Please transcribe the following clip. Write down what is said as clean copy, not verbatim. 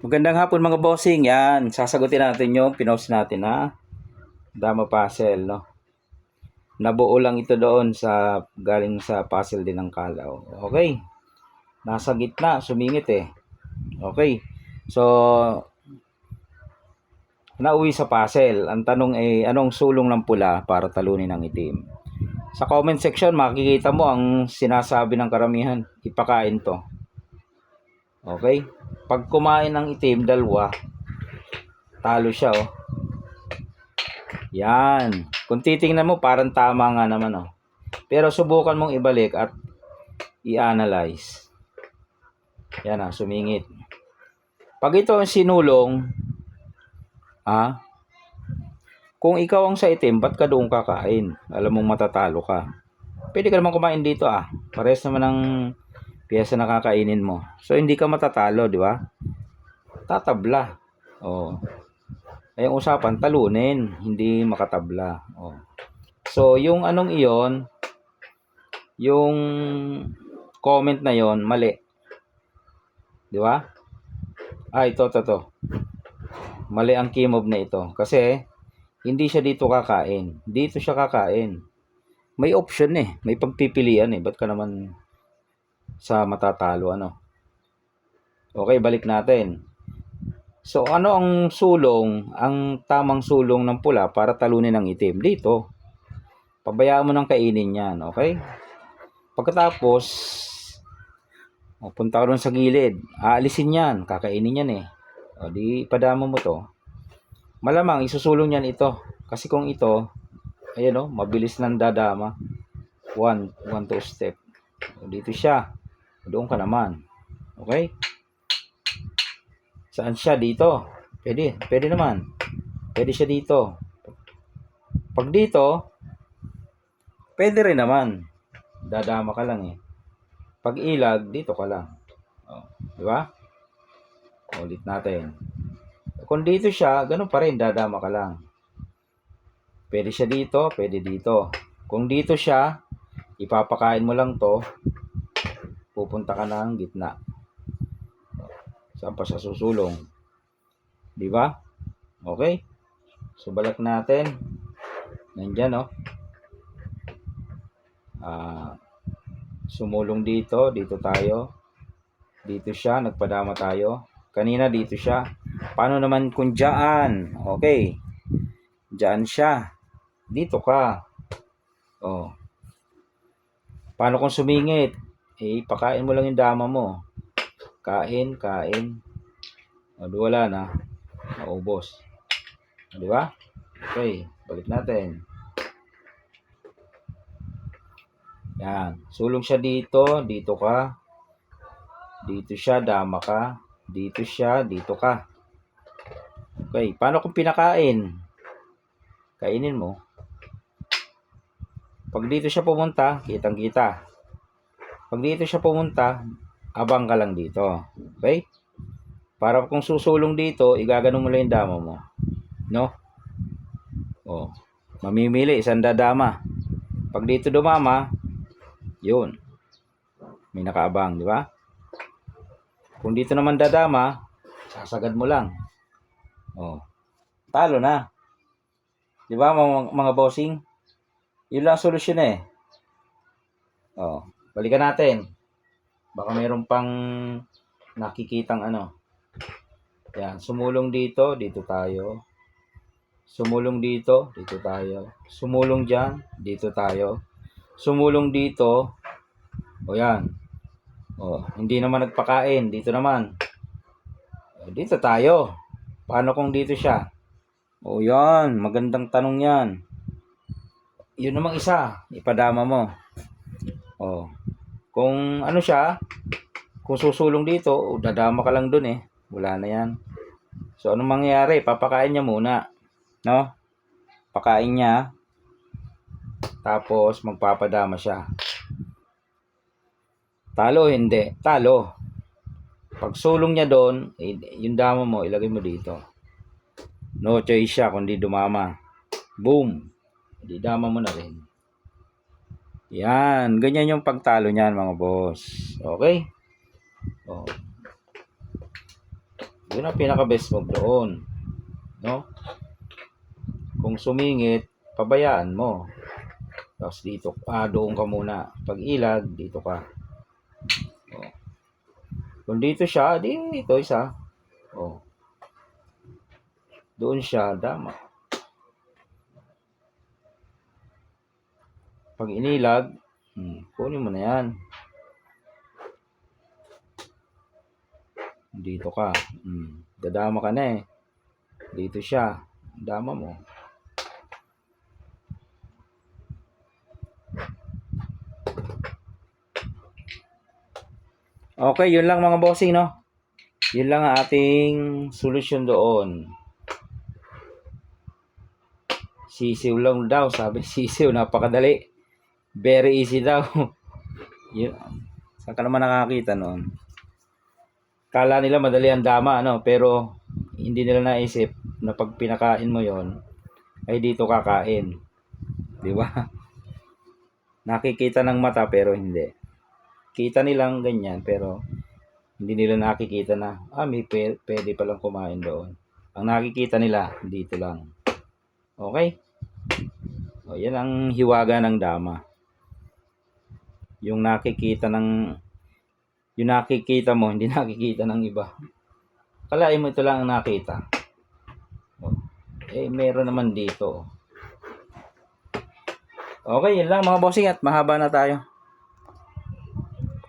Magandang hapon mga bossing. Yan, sasagutin natin yung pinost natin na Dama Puzzle, no? Nabuo lang ito doon sa galing sa puzzle din ng Kalaw. Okay. Nasa gitna, sumingit eh. Okay. So, nauwi sa puzzle. Ang tanong ay anong sulong ng pula para talunin ng itim? Sa comment section makikita mo ang sinasabi ng karamihan, ipakain to. Okay? Pag kumain ng itim, dalawa, talo siya oh. Yan. Kung titingnan mo, parang tama nga naman, oh. Pero subukan mong ibalik at i-analyze. Yan, sumingit. Pag ito ang sinulong, kung ikaw ang sa itim, ba't ka doon kakain? Alam mong matatalo ka. Pwede ka naman kumain dito, Pares naman ng piyesa na kakainin mo. So, hindi ka matatalo, di ba? Tatabla. Oh. Ay, ang usapan, talunin, hindi makatabla. Oh. So, yung anong iyon, yung comment na yon mali. Di ba? Ito. Mali ang key move na ito. Kasi, hindi siya dito kakain. Dito siya kakain. May option eh. May pagpipilian eh. Ba't ka naman sa matatalo, ano? Okay, balik natin. So, ano ang sulong, ang tamang sulong ng pula para talunin ng itim? Dito. Pabayaan mo ng kainin yan, okay? Pagkatapos, punta ka doon sa gilid. Aalisin yan. Kakainin yan eh. O, di padama mo to. Malamang isusulong yan ito. Kasi kung ito, ayan o, mabilis nang dadama. 1, 2 step. O, dito siya. Doon ka naman. Okay? Saan siya? Dito. Pwede naman. Pwede siya dito. Pag dito, pwede rin naman. Dadama ka lang eh. Pag ilag, dito ka lang. O, di ba? Ulit natin. Kung dito siya, ganun pa rin, dadama ka lang. Pwede siya dito, pwede dito. Kung dito siya, ipapakain mo lang to, pupunta ka ng gitna. Saan pa siya susulong? Di ba? Okay? So, balik natin. Nandyan, no? Sumulong dito, dito tayo. Dito siya, nagpadama tayo. Kanina dito siya. Paano naman kung dyan? Okay. Dyan siya. Dito ka. Oh. Paano kung sumingit? Pakain mo lang yung dama mo. Kain. O, wala na. Naubos. Di ba? Okay. Balik natin. Yan. Sulong siya dito. Dito ka. Dito siya. Dama ka. Dito siya. Dito ka. Okay. Paano kung pinakain? Kainin mo. Pag dito siya pumunta, kitang-kita. Pag dito siya pumunta, abang ka lang dito. Okay? Para kung susulong dito, igaganon mo lang yung dama mo. No? O. Mamimili, isang dadama. Pag dito dumama, yun. May nakaabang, di ba? Kung dito naman dadama, sasagad mo lang. O. Talo na. Di ba mga bossing? Yun lang solusyon eh. O. Balikan natin. Baka mayroon pang nakikitang ano. Yan. Sumulong dito, dito tayo. Sumulong dito, dito tayo. Sumulong dyan, dito tayo. Sumulong dito. O yan. O, hindi naman nagpakain. Dito naman. O, dito tayo. Paano kung dito siya? O yan. Magandang tanong yan. Yun namang isa. Ipadama mo. O. Kung ano siya, kung susulong dito, dadama ka lang dun eh. Wala na yan. So, anong mangyayari? Papakain niya muna. No? Pakain niya. Tapos, magpapadama siya. Talo hindi? Talo. Pag sulong niya doon, yung dama mo, ilagay mo dito. No choice siya kundi dumama. Boom. Di dama mo na rin. Yan. Ganyan yung pagtalo niyan mga boss. Okay? Oh. Yun ang pinaka-best move doon. No? Kung sumingit, pabayaan mo. Tapos dito, doon ka muna. Pag ilag, dito ka. Oh. Kung dito siya, dito isa. Oh. Doon siya, dama. Pag inilag, kunin mo na yan. Dito ka. Dadama ka na eh. Dito siya. Dama mo. Okay, yun lang mga bossing, no? Yun lang ang ating solusyon doon. Sisiw lang daw, sabi. Sisiw, napakadali. Very easy daw. Yun. Saan ka naman nakakita noon? Kala nila madali ang dama, ano? Pero hindi nila naisip na pag pinakain mo yon ay dito kakain. Di ba? Nakikita ng mata pero hindi. Kita nilang ganyan pero hindi nila nakikita na may pwede palang kumain doon. Ang nakikita nila dito lang. Okay? O, yan ang hiwaga ng dama. Yung nakikita mo, hindi nakikita ng iba. Kalain mo ito lang ang nakita. Meron naman dito. Okay, yun lang mga bossing at mahaba na tayo.